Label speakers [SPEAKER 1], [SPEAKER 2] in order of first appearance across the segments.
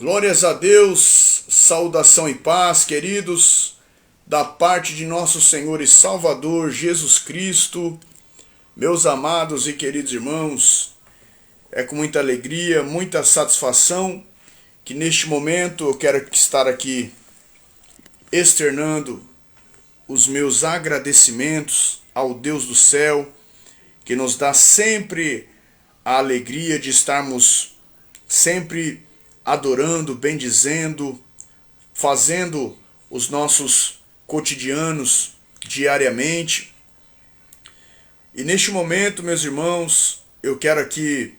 [SPEAKER 1] Glórias a Deus, saudação e paz, queridos, da parte de nosso Senhor e Salvador Jesus Cristo, meus amados e queridos irmãos. É com muita alegria, muita satisfação que neste momento eu quero estar aqui externando os meus agradecimentos ao Deus do céu, que nos dá sempre a alegria de estarmos sempre adorando, bendizendo, fazendo os nossos cotidianos diariamente. E neste momento, meus irmãos, eu quero aqui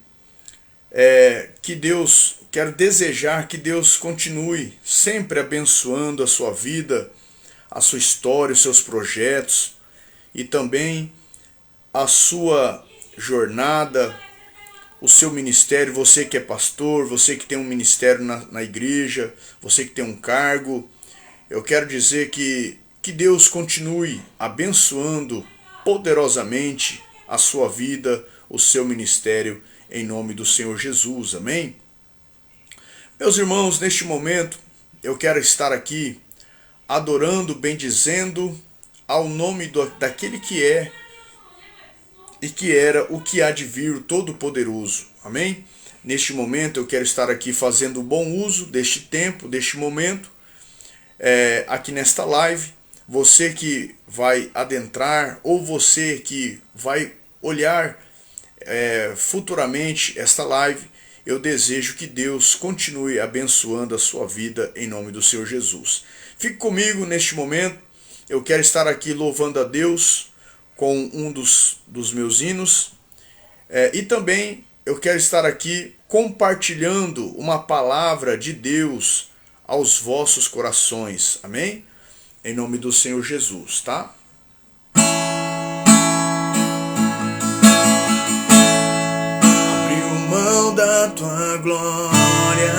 [SPEAKER 1] quero desejar que Deus continue sempre abençoando a sua vida, a sua história, os seus projetos e também a sua jornada, o seu ministério, você que é pastor, você que tem um ministério na igreja, você que tem um cargo. Eu quero dizer que Deus continue abençoando poderosamente a sua vida, o seu ministério, em nome do Senhor Jesus. Amém? Meus irmãos, neste momento eu quero estar aqui adorando, bendizendo ao nome daquele que é e que era, o que há de vir, o Todo-Poderoso. Amém? Neste momento eu quero estar aqui fazendo bom uso deste tempo, deste momento, aqui nesta live. Você que vai adentrar ou você que vai olhar futuramente esta live, eu desejo que Deus continue abençoando a sua vida em nome do Senhor Jesus. Fique comigo neste momento. Eu quero estar aqui louvando a Deus com um dos meus hinos, e também eu quero estar aqui compartilhando uma palavra de Deus aos vossos corações, amém? Em nome do Senhor Jesus, tá? Abriu mão da tua glória,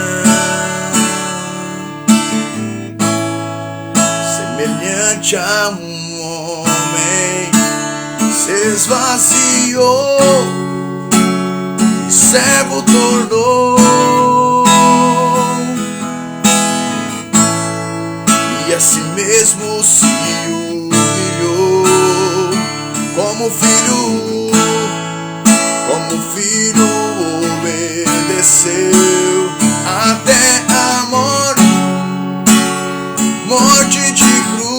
[SPEAKER 1] semelhante a um homem, se esvaziou e servo tornou, e a si mesmo se humilhou, como filho obedeceu até a morte de cruz.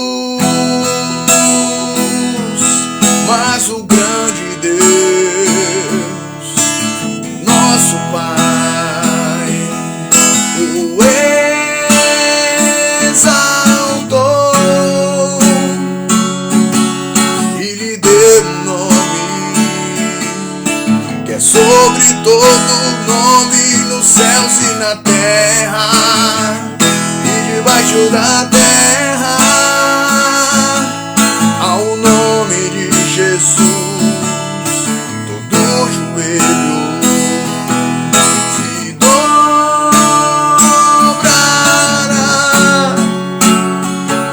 [SPEAKER 1] Mas o grande Deus, nosso Pai, o exaltou e lhe deu um nome que é sobre todo nome, nos céus e na terra e debaixo da terra. Ao nome de Jesus, todo joelho se dobrará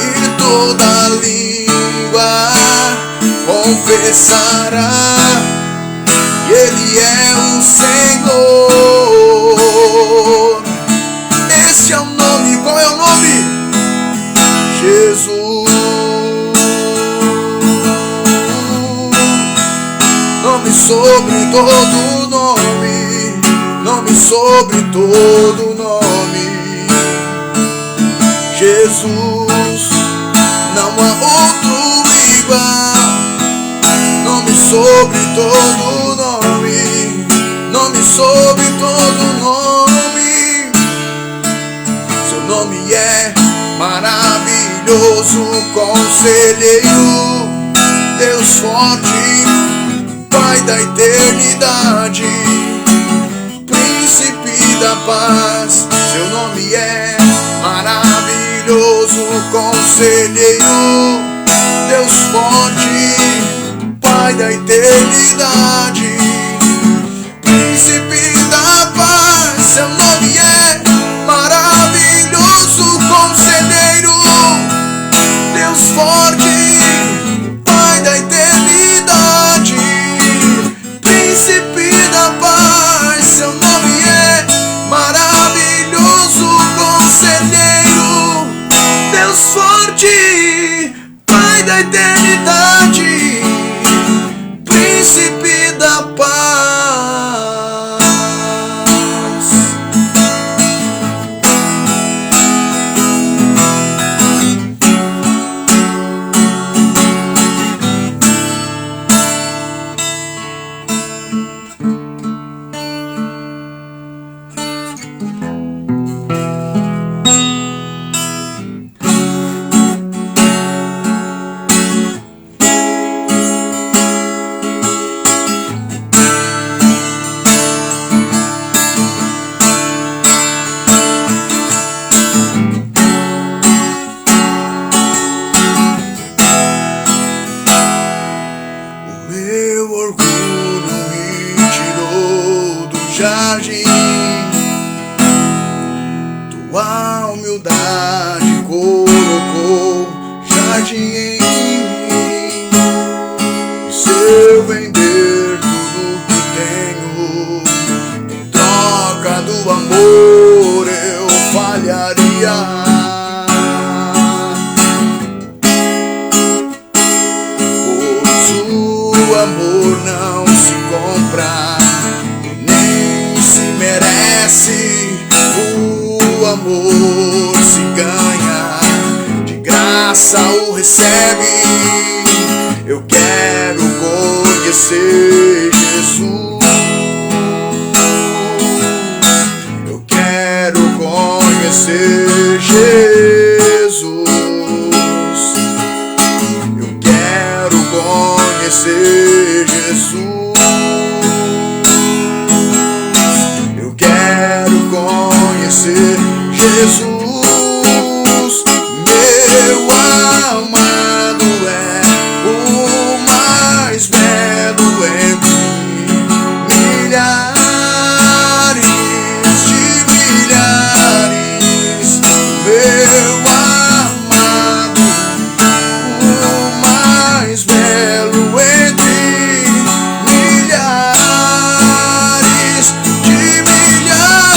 [SPEAKER 1] e toda língua confessará que Ele é o Senhor. Esse é o nome. Qual é o nome? Jesus. Nome sobre todo nome, nome sobre todo nome. Jesus, não há outro igual. Nome sobre todo nome, nome sobre todo nome. Seu nome é maravilhoso, conselheiro, Deus forte, Pai da eternidade, Príncipe da paz. Seu nome é maravilhoso, conselheiro, Deus forte, Pai da eternidade, Príncipe da paz. Seu nome é maravilhoso, conselheiro, Deus forte, Pai da eternidade, Príncipe da paz. Seu nome é maravilhoso, conselheiro, Deus forte, Pai da eternidade, Príncipe da paz. Jardim, tua humildade colocou jardim em mim. E se eu vender tudo que tenho em troca do amor, eu falharia. Pois o amor não se compra, o amor se ganha, de graça o recebe. Eu quero conhecer Jesus, eu quero conhecer Jesus, eu quero conhecer Jesus. Conhecer Jesus, meu amado é o mais belo entre milhares de milhares. Meu amado, o mais belo entre milhares de milhares.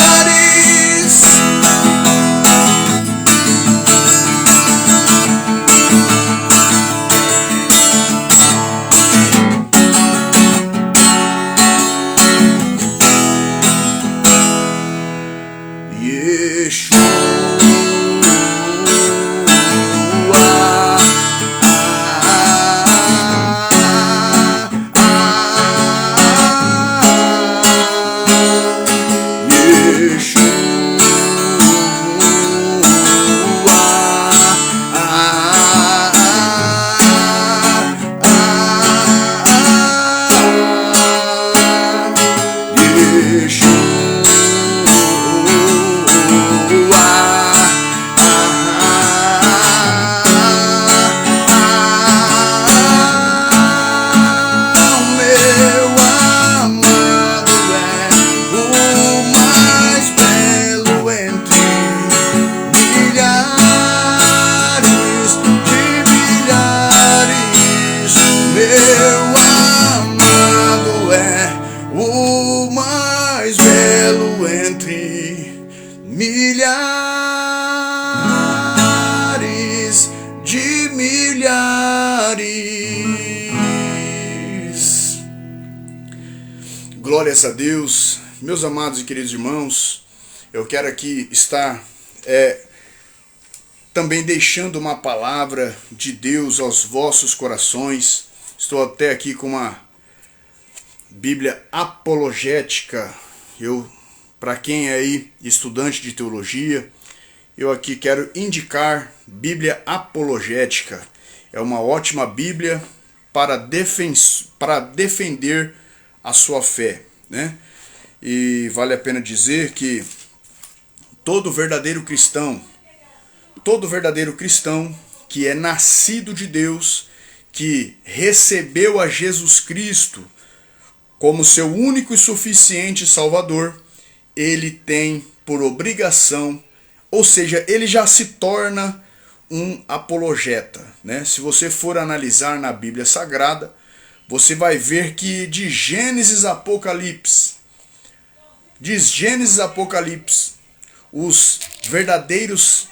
[SPEAKER 1] Milhares de milhares. Glórias a Deus, meus amados e queridos irmãos. Eu quero aqui estar também deixando uma palavra de Deus aos vossos corações. Estou até aqui com uma Bíblia apologética. Para quem é aí estudante de teologia, eu aqui quero indicar Bíblia apologética. É uma ótima Bíblia para defender a sua fé, né? E vale a pena dizer que todo verdadeiro cristão que é nascido de Deus, que recebeu a Jesus Cristo como seu único e suficiente Salvador, ele tem por obrigação, ou seja, ele já se torna um apologeta, né? Se você for analisar na Bíblia Sagrada, você vai ver que de Gênesis a Apocalipse, os verdadeiros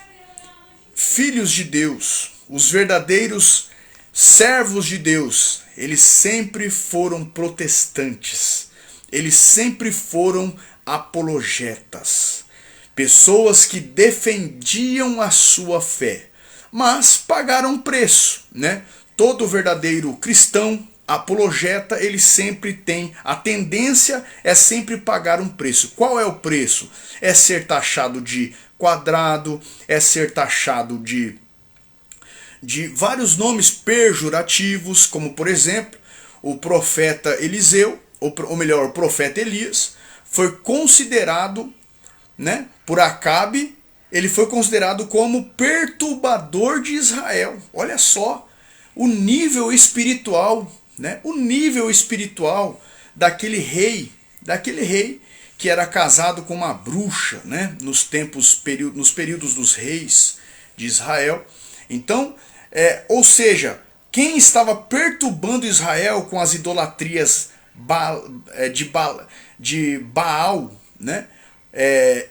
[SPEAKER 1] filhos de Deus, os verdadeiros servos de Deus, eles sempre foram protestantes, eles sempre foram apologetas, pessoas que defendiam a sua fé, mas pagaram preço, né? Todo verdadeiro cristão, apologeta, ele sempre tem, a tendência é sempre pagar um preço. Qual é o preço? É ser taxado de quadrado, é ser taxado de vários nomes pejorativos, como por exemplo, o profeta Eliseu, ou melhor, o profeta Elias, foi considerado, né, por Acabe, ele foi considerado como perturbador de Israel. Olha só o nível espiritual, né, o nível espiritual daquele rei que era casado com uma bruxa, né, nos períodos dos reis de Israel. Então, ou seja, quem estava perturbando Israel com as idolatrias de Baal, né,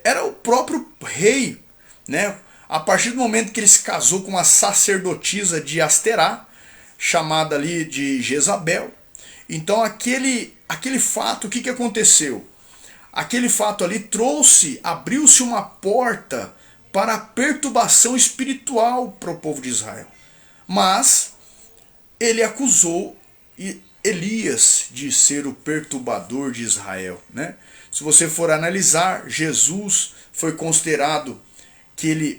[SPEAKER 1] era o próprio rei, né? A partir do momento que ele se casou com uma sacerdotisa de Asterá, chamada ali de Jezabel, então aquele fato, o que aconteceu? Aquele fato ali abriu-se uma porta para a perturbação espiritual para o povo de Israel. Mas ele acusou Elias de ser o perturbador de Israel, né? Se você for analisar, Jesus foi considerado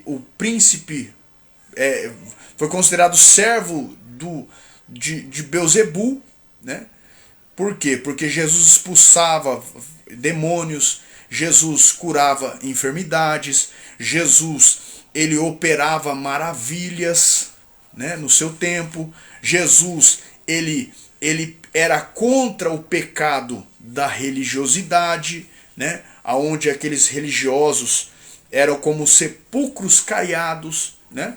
[SPEAKER 1] o príncipe, foi considerado servo de Beelzebul, né? Por quê? Porque Jesus expulsava demônios, Jesus curava enfermidades, Jesus ele operava maravilhas, né, no seu tempo. Jesus ele era contra o pecado da religiosidade, né, aonde aqueles religiosos eram como sepulcros caiados, né?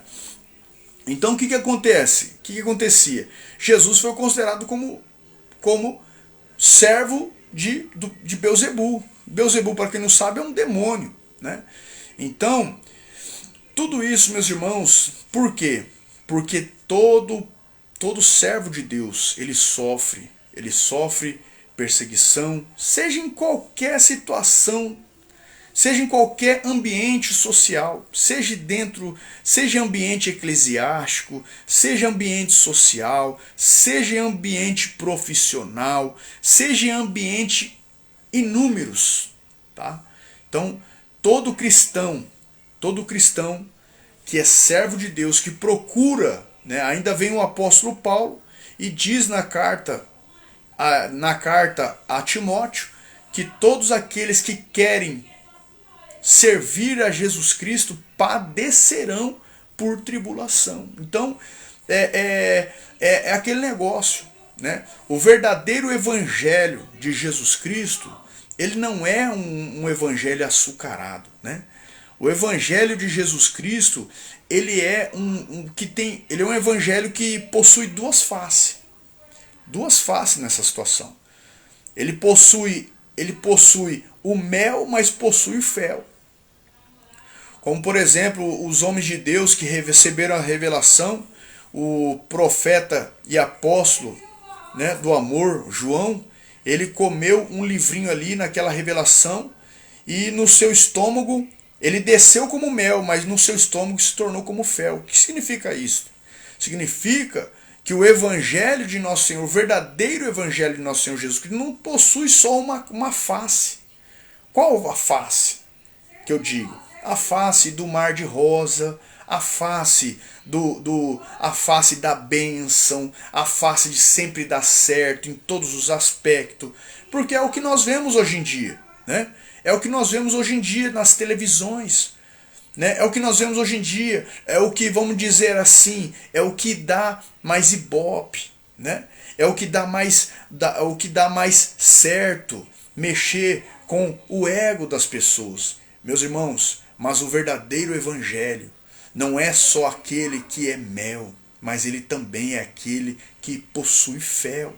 [SPEAKER 1] Então o que acontece? O que acontecia? Jesus foi considerado como servo de Beelzebul. Beelzebul, para quem não sabe, é um demônio, né? Então, tudo isso, meus irmãos, por quê? Porque todo servo de Deus, ele sofre perseguição, seja em qualquer situação, seja em qualquer ambiente social, seja ambiente eclesiástico, seja ambiente social, seja ambiente profissional, seja ambiente inúmeros, tá? Então, todo cristão que é servo de Deus, que procura, né, ainda vem o apóstolo Paulo e diz na carta a Timóteo que todos aqueles que querem servir a Jesus Cristo padecerão por tribulação. Então, é aquele negócio, né? O verdadeiro evangelho de Jesus Cristo, ele não é um evangelho açucarado, né? O evangelho de Jesus Cristo, ele é ele é um evangelho que possui duas faces nessa situação. Ele possui o mel, mas possui o fel. Como por exemplo, os homens de Deus que receberam a revelação, o profeta e apóstolo, né, do amor, João, ele comeu um livrinho ali naquela revelação e no seu estômago ele desceu como mel, mas no seu estômago se tornou como fel. O que significa isso? Significa que o evangelho de nosso Senhor, o verdadeiro evangelho de nosso Senhor Jesus Cristo, não possui só uma face. Qual a face que eu digo? A face do mar de rosa, a face a face da bênção, a face de sempre dar certo em todos os aspectos, porque é o que nós vemos hoje em dia, né? É o que nós vemos hoje em dia nas televisões, né? É o que nós vemos hoje em dia, é o que, vamos dizer assim, é o que dá mais ibope, né? É o que dá mais certo, mexer com o ego das pessoas. Meus irmãos, mas o verdadeiro evangelho não é só aquele que é mel, mas ele também é aquele que possui fel.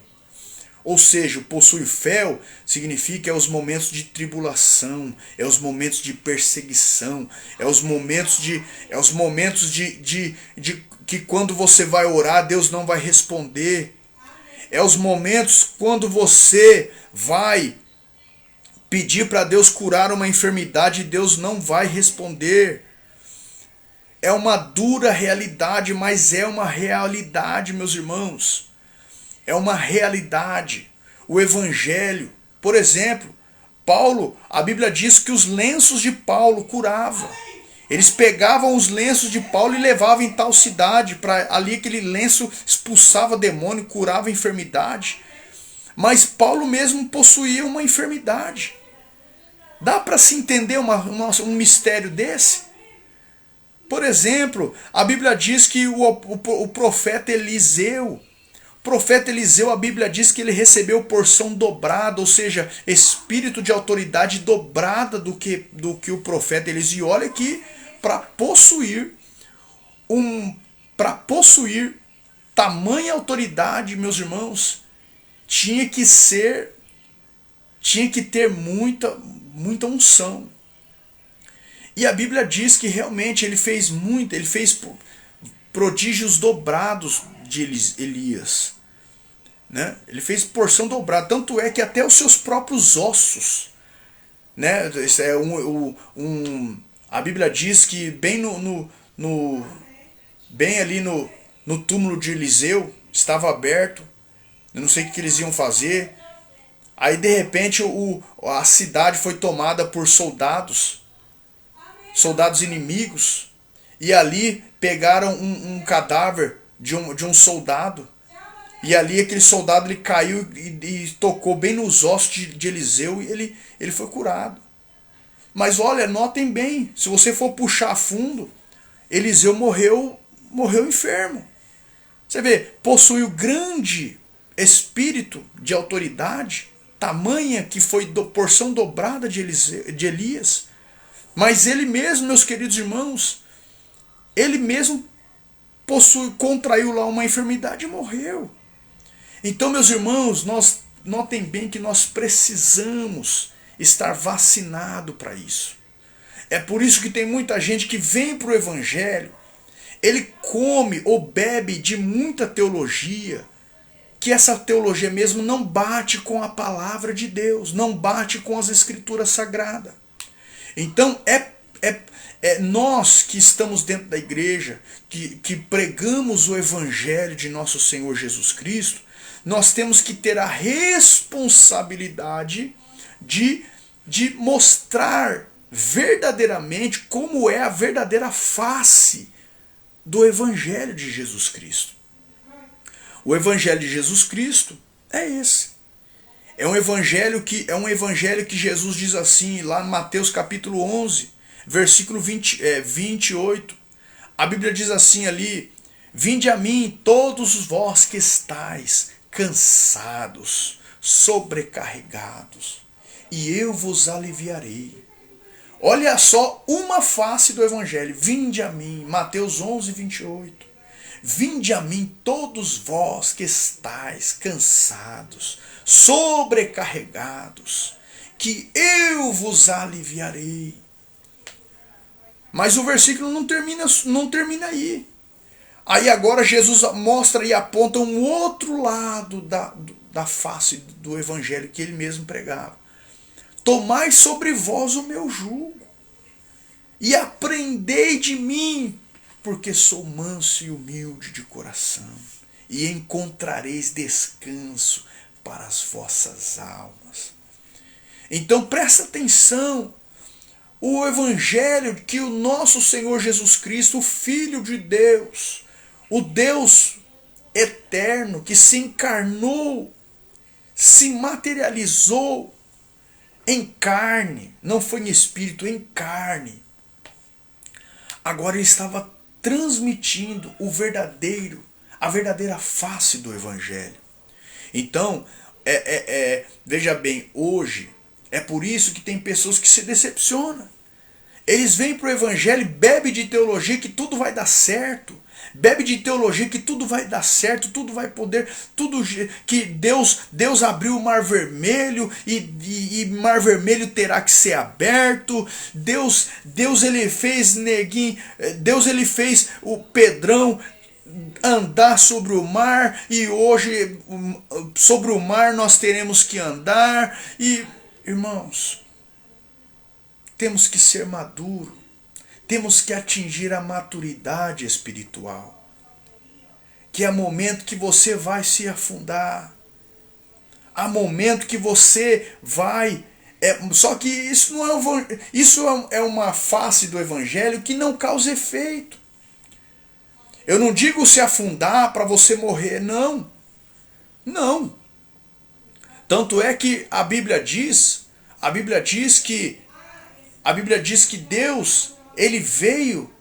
[SPEAKER 1] Ou seja, possui fé significa os momentos de tribulação, os momentos de perseguição, os momentos de que quando você vai orar, Deus não vai responder. Os momentos quando você vai pedir para Deus curar uma enfermidade e Deus não vai responder. É uma dura realidade, mas é uma realidade, meus irmãos. É uma realidade. O Evangelho, por exemplo, Paulo, a Bíblia diz que os lenços de Paulo curavam. Eles pegavam os lenços de Paulo e levavam em tal cidade, para ali aquele lenço expulsava demônio, curava enfermidade. Mas Paulo mesmo possuía uma enfermidade. Dá para se entender um mistério desse? Por exemplo, a Bíblia diz que o profeta Eliseu, a Bíblia diz que ele recebeu porção dobrada, ou seja, espírito de autoridade dobrada do que o profeta Eliseu. E olha que para possuir tamanha autoridade, meus irmãos, tinha que ter muita unção. E a Bíblia diz que realmente ele fez prodígios dobrados de Elias. Né? Ele fez porção dobrada, tanto é que até os seus próprios ossos, né? Isso é a Bíblia diz que bem bem ali no túmulo de Eliseu estava aberto. Eu não sei o que eles iam fazer. Aí de repente a cidade foi tomada por soldados inimigos, e ali pegaram um cadáver de um soldado. E ali aquele soldado ele caiu e tocou bem nos ossos de Eliseu e ele foi curado. Mas olha, notem bem, se você for puxar a fundo, Eliseu morreu enfermo. Você vê, possuiu grande espírito de autoridade, tamanha que foi porção dobrada de Elias. Mas ele mesmo, meus queridos irmãos, ele mesmo contraiu lá uma enfermidade e morreu. Então, meus irmãos, notem bem que nós precisamos estar vacinado para isso. É por isso que tem muita gente que vem para o Evangelho, ele come ou bebe de muita teologia, que essa teologia mesmo não bate com a palavra de Deus, não bate com as Escrituras Sagradas. Então, nós que estamos dentro da igreja, que pregamos o Evangelho de nosso Senhor Jesus Cristo, nós temos que ter a responsabilidade de mostrar verdadeiramente como é a verdadeira face do Evangelho de Jesus Cristo. O Evangelho de Jesus Cristo é esse. É um evangelho que Jesus diz assim, lá em Mateus capítulo 11, versículo 28. A Bíblia diz assim ali: vinde a mim todos vós que estáis cansados, sobrecarregados, e eu vos aliviarei. Olha só uma face do evangelho. Vinde a mim, Mateus 11, 28. Vinde a mim todos vós que estáis cansados, sobrecarregados, que eu vos aliviarei. Mas o versículo não termina aí. Aí agora Jesus mostra e aponta um outro lado da face do evangelho que ele mesmo pregava. Tomai sobre vós o meu jugo e aprendei de mim, porque sou manso e humilde de coração, e encontrareis descanso para as vossas almas. Então presta atenção. O evangelho que o nosso Senhor Jesus Cristo, o Filho de Deus, o Deus eterno que se encarnou, se materializou em carne, não foi em espírito, em carne. Agora ele estava transmitindo a verdadeira face do evangelho. Então, veja bem, hoje, é por isso que tem pessoas que se decepcionam. Eles vêm para o evangelho, bebem de teologia que tudo vai dar certo. bebe de teologia que tudo vai dar certo, tudo vai poder, tudo que Deus abriu o mar vermelho e mar vermelho terá que ser aberto. Deus ele fez neguinho, Deus ele fez o Pedrão andar sobre o mar e hoje sobre o mar nós teremos que andar. E irmãos, temos que ser maduro, temos que atingir a maturidade espiritual, que é momento que você vai se afundar, há momento que você vai. Só que isso não é, isso é uma face do evangelho que não causa efeito. Eu não digo se afundar para você morrer, não. Não. Tanto é que a Bíblia diz que Deus, ele veio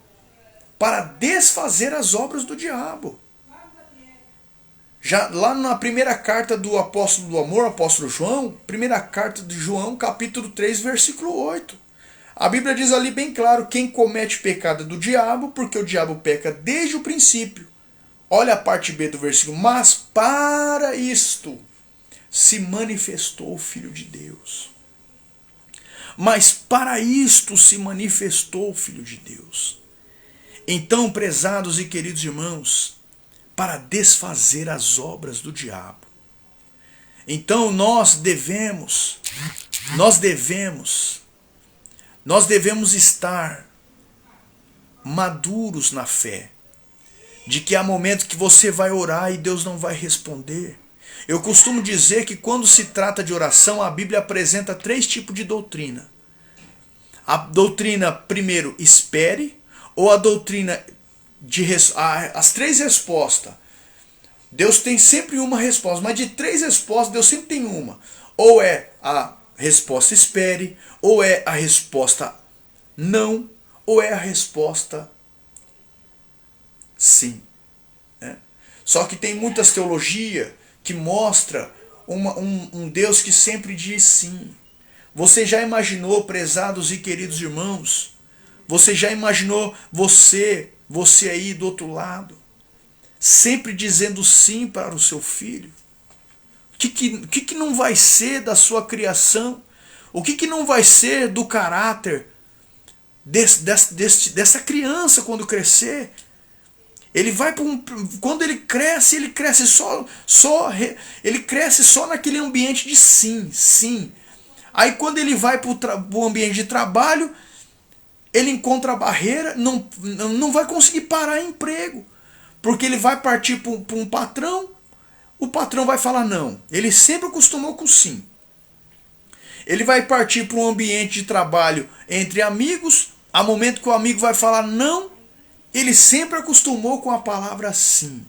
[SPEAKER 1] para desfazer as obras do diabo. Já lá na primeira carta do apóstolo do amor, apóstolo João, primeira carta de João, capítulo 3, versículo 8. A Bíblia diz ali bem claro, quem comete pecado é do diabo, porque o diabo peca desde o princípio. Olha a parte B do versículo. Mas para isto se manifestou o Filho de Deus. Mas para isto se manifestou o Filho de Deus. Então, prezados e queridos irmãos, para desfazer as obras do diabo. Então nós devemos estar maduros na fé, de que há momentos que você vai orar e Deus não vai responder. Eu costumo dizer que quando se trata de oração, a Bíblia apresenta 3 tipos de doutrina. A doutrina, primeiro, espere, ou a doutrina as 3 respostas. Deus tem sempre uma resposta, mas de 3 respostas, Deus sempre tem uma. Ou é a resposta espere, ou é a resposta não, ou é a resposta sim. Só que tem muitas teologias que mostra um Deus que sempre diz sim. Você já imaginou, prezados e queridos irmãos, você já imaginou você aí do outro lado, sempre dizendo sim para o seu filho? O que não vai ser da sua criação? O que não vai ser do caráter dessa criança quando crescer? Ele vai quando ele cresce só naquele ambiente de sim, sim. Aí quando ele vai para o ambiente de trabalho, ele encontra a barreira, não vai conseguir parar emprego. Porque ele vai partir para um patrão, o patrão vai falar não. Ele sempre acostumou com sim. Ele vai partir para um ambiente de trabalho entre amigos, a momento que o amigo vai falar não, ele sempre acostumou com a palavra sim.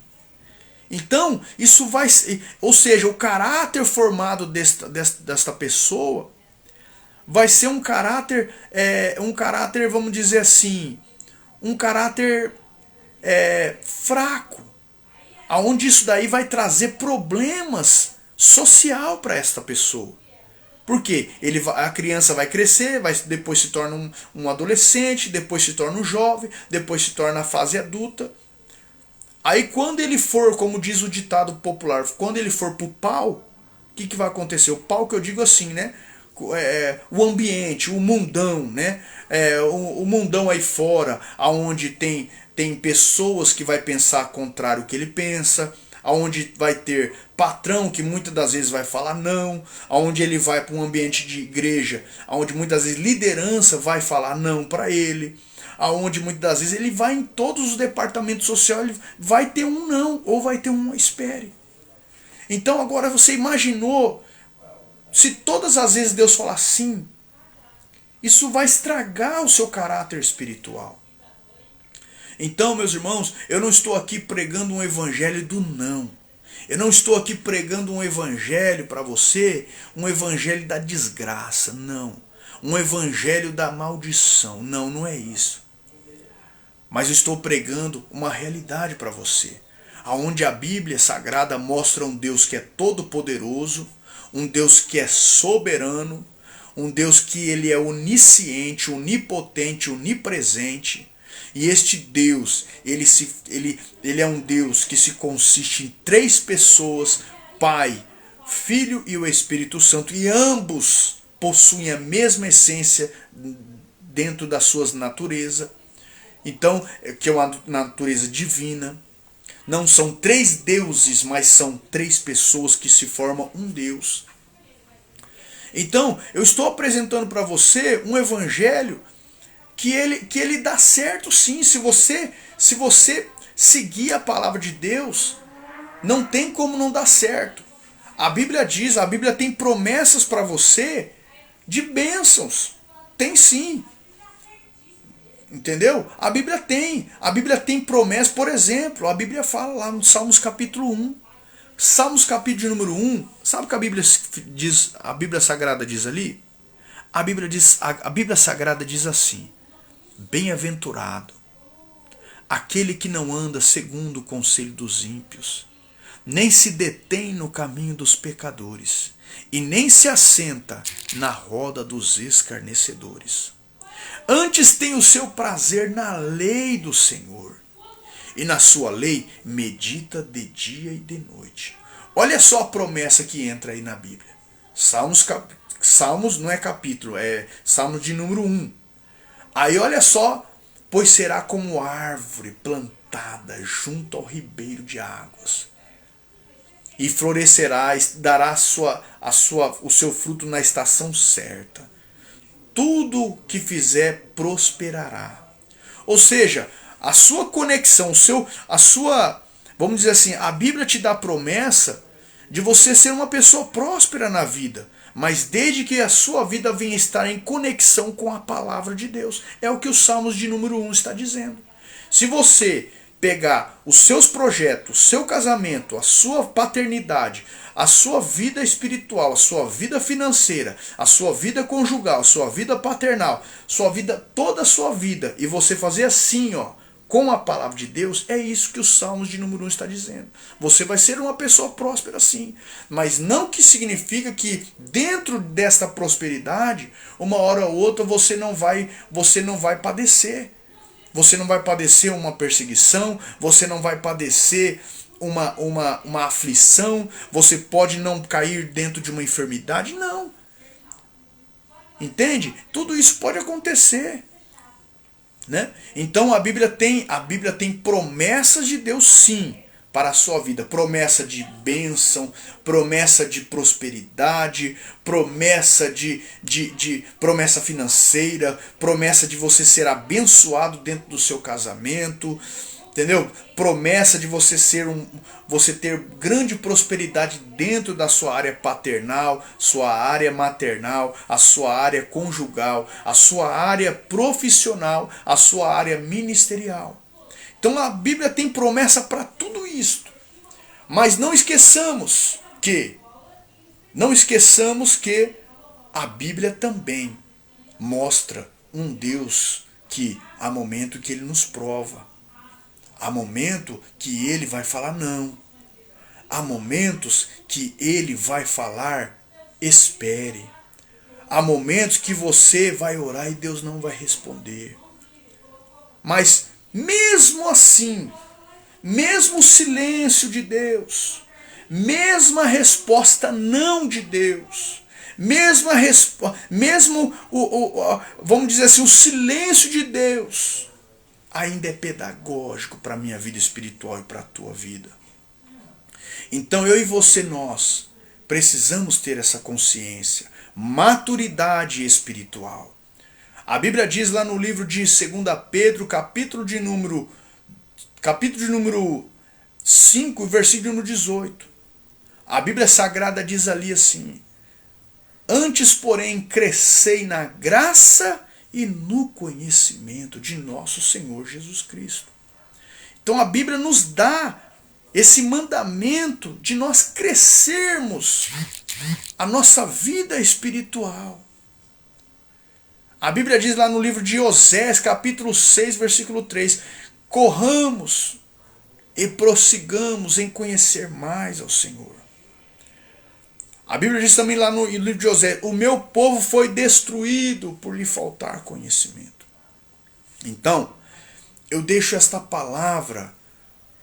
[SPEAKER 1] Então, isso vai... Ou seja, o caráter formado desta pessoa vai ser um caráter, vamos dizer assim, um caráter fraco, aonde isso daí vai trazer problemas social para esta pessoa. Por quê? A criança vai crescer, depois se torna um adolescente, depois se torna um jovem, depois se torna a fase adulta. Aí quando ele for, como diz o ditado popular, quando ele for pro pau, o que vai acontecer? O pau que eu digo assim, né? O ambiente, o mundão, né? O mundão aí fora, aonde tem pessoas que vai pensar contrário ao que ele pensa, aonde vai ter patrão que muitas das vezes vai falar não, aonde ele vai para um ambiente de igreja, aonde muitas vezes liderança vai falar não para ele, aonde muitas das vezes ele vai em todos os departamentos sociais, ele vai ter um não, ou vai ter um espere. Então agora você imaginou, se todas as vezes Deus falar sim, isso vai estragar o seu caráter espiritual. Então, meus irmãos, eu não estou aqui pregando um evangelho do não. Eu não estou aqui pregando um evangelho para você, um evangelho da desgraça, não. Um evangelho da maldição, não, não é isso. Mas eu estou pregando uma realidade para você, aonde a Bíblia Sagrada mostra um Deus que é todo-poderoso, um Deus que é soberano, um Deus que ele é onisciente, onipotente, onipresente, E este Deus, ele é um Deus que se consiste em 3 pessoas, Pai, Filho e o Espírito Santo, e ambos possuem a mesma essência dentro das suas naturezas. Então, que é uma natureza divina. Não são 3 deuses, mas são 3 pessoas que se formam um Deus. Então, eu estou apresentando para você um evangelho que ele dá certo sim. Se você seguir a palavra de Deus, não tem como não dar certo. A Bíblia diz, a Bíblia tem promessas para você de bênçãos. Tem sim. Entendeu? A Bíblia tem promessas. Por exemplo, a Bíblia fala lá no Salmos capítulo 1. Salmos capítulo de número 1. Sabe o que a Bíblia diz, a Bíblia Sagrada diz ali? A Bíblia Sagrada diz assim: bem-aventurado aquele que não anda segundo o conselho dos ímpios, nem se detém no caminho dos pecadores, e nem se assenta na roda dos escarnecedores. Antes tem o seu prazer na lei do Senhor, e na sua lei medita de dia e de noite. Olha só a promessa que entra aí na Bíblia. Salmos não é capítulo, é Salmos de número 1. Aí olha só: pois será como árvore plantada junto ao ribeiro de águas, e florescerá, dará o seu fruto na estação certa. Tudo que fizer prosperará. Ou seja, a sua conexão, vamos dizer assim, a Bíblia te dá a promessa de você ser uma pessoa próspera na vida, mas desde que a sua vida venha estar em conexão com a palavra de Deus. É o que o Salmos de número 1 está dizendo. Se você pegar os seus projetos, o seu casamento, a sua paternidade, a sua vida espiritual, a sua vida financeira, a sua vida conjugal, a sua vida paternal, toda a sua vida, e você fazer assim, com a palavra de Deus, é isso que os Salmos de número 1 está dizendo. Você vai ser uma pessoa próspera sim, mas não que significa que dentro desta prosperidade, uma hora ou outra você não vai padecer. Você não vai padecer uma perseguição, você não vai padecer uma aflição, você pode não cair dentro de uma enfermidade, não. Entende? Tudo isso pode acontecer. Né? Então a Bíblia tem promessas de Deus sim para a sua vida. Promessa de bênção, promessa de prosperidade, promessa promessa financeira, promessa de você ser abençoado dentro do seu casamento, entendeu? Promessa de você ter grande prosperidade dentro da sua área paternal, sua área maternal, a sua área conjugal, a sua área profissional, a sua área ministerial. Então a Bíblia tem promessa para tudo isso. Mas não esqueçamos que a Bíblia também mostra um Deus que há momento que ele nos prova. Há momento que ele vai falar não. Há momentos que ele vai falar espere. Há momentos que você vai orar e Deus não vai responder. Mas mesmo assim, mesmo o silêncio de Deus, mesmo a resposta não de Deus, vamos dizer assim, o silêncio de Deus, ainda é pedagógico para a minha vida espiritual e para a tua vida. Então eu e você, nós precisamos ter essa consciência, maturidade espiritual. A Bíblia diz lá no livro de 2 Pedro, capítulo de número 5, versículo número 18. A Bíblia Sagrada diz ali assim: antes, porém, crescei na graça e no conhecimento de nosso Senhor Jesus Cristo. Então a Bíblia nos dá esse mandamento de nós crescermos a nossa vida espiritual. A Bíblia diz lá no livro de Osés, capítulo 6, versículo 3, corramos e prossigamos em conhecer mais ao Senhor. A Bíblia diz também lá no livro de Osés, o meu povo foi destruído por lhe faltar conhecimento. Então, eu deixo esta palavra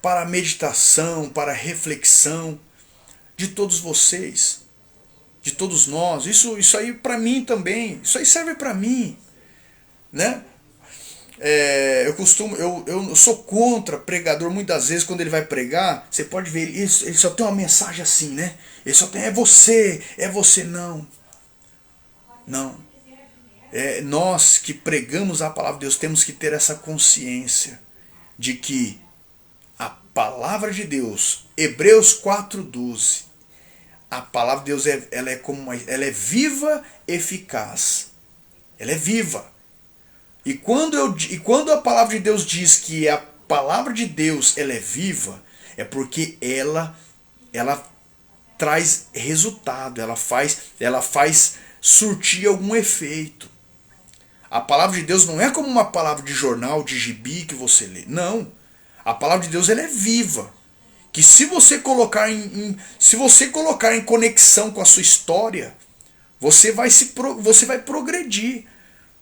[SPEAKER 1] para a meditação, para a reflexão de todos vocês, de todos nós. Isso aí para mim também, isso aí serve para mim, né? Eu sou contra pregador. Muitas vezes quando ele vai pregar, você pode ver, ele só tem uma mensagem assim, né? Ele só tem, é você, não. Não. Nós que pregamos a palavra de Deus temos que ter essa consciência de que a palavra de Deus, Hebreus 4:12, a palavra de Deus ela é viva, eficaz. Ela é viva. E quando a palavra de Deus diz que a palavra de Deus ela é viva, é porque ela traz resultado, ela faz surtir algum efeito. A palavra de Deus não é como uma palavra de jornal, de gibi que você lê. Não. A palavra de Deus ela é viva. Que se você colocar em conexão com a sua história, você vai progredir.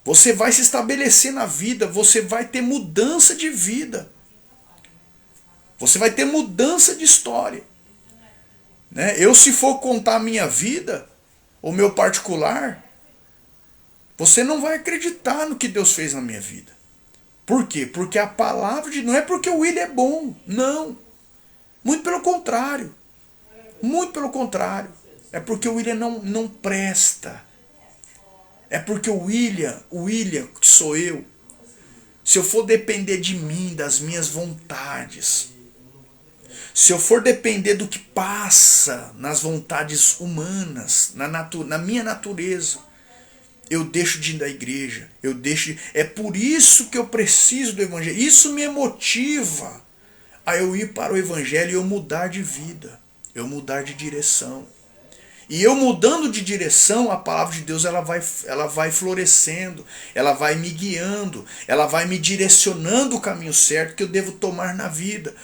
[SPEAKER 1] Você vai se estabelecer na vida, você vai ter mudança de vida. Você vai ter mudança de história. Né? Eu, se for contar a minha vida, o meu particular, você não vai acreditar no que Deus fez na minha vida. Por quê? Porque a palavra de... Não é porque o William é bom, não. Muito pelo contrário. Muito pelo contrário. É porque o William não presta. É porque o William, que sou eu, se eu for depender de mim, das minhas vontades, se eu for depender do que passa nas vontades humanas, na minha natureza, eu deixo de ir da igreja, é por isso que eu preciso do evangelho. Isso me motiva a eu ir para o evangelho e eu mudar de vida, eu mudar de direção. E eu mudando de direção, a palavra de Deus ela vai florescendo, ela vai me guiando, ela vai me direcionando o caminho certo que eu devo tomar na vida,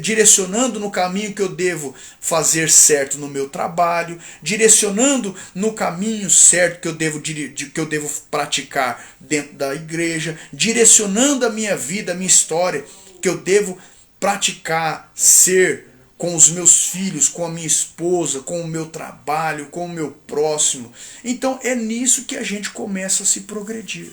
[SPEAKER 1] direcionando no caminho que eu devo fazer certo no meu trabalho, direcionando no caminho certo que eu devo praticar dentro da igreja, direcionando a minha vida, a minha história, que eu devo praticar, ser com os meus filhos, com a minha esposa, com o meu trabalho, com o meu próximo. Então é nisso que a gente começa a se progredir.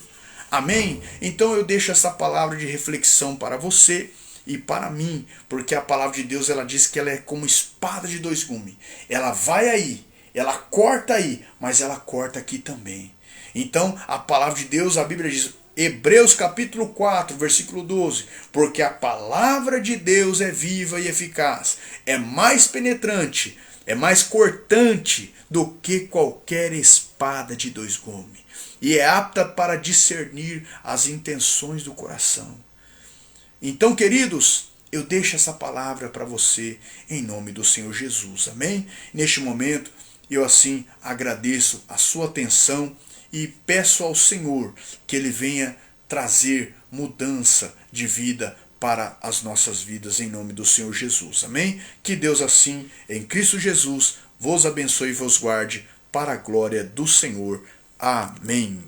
[SPEAKER 1] Amém? Então eu deixo essa palavra de reflexão para você e para mim, porque a palavra de Deus ela diz que ela é como espada de dois gumes. Ela vai aí, ela corta aí, mas ela corta aqui também. Então a palavra de Deus, a Bíblia diz, Hebreus capítulo 4, versículo 12, porque a palavra de Deus é viva e eficaz, é mais penetrante, é mais cortante do que qualquer espada de dois gumes, e é apta para discernir as intenções do coração. Então, queridos, eu deixo essa palavra para você em nome do Senhor Jesus, amém? Neste momento, eu assim agradeço a sua atenção e peço ao Senhor que Ele venha trazer mudança de vida para as nossas vidas em nome do Senhor Jesus. Amém? Que Deus assim, em Cristo Jesus, vos abençoe e vos guarde para a glória do Senhor. Amém.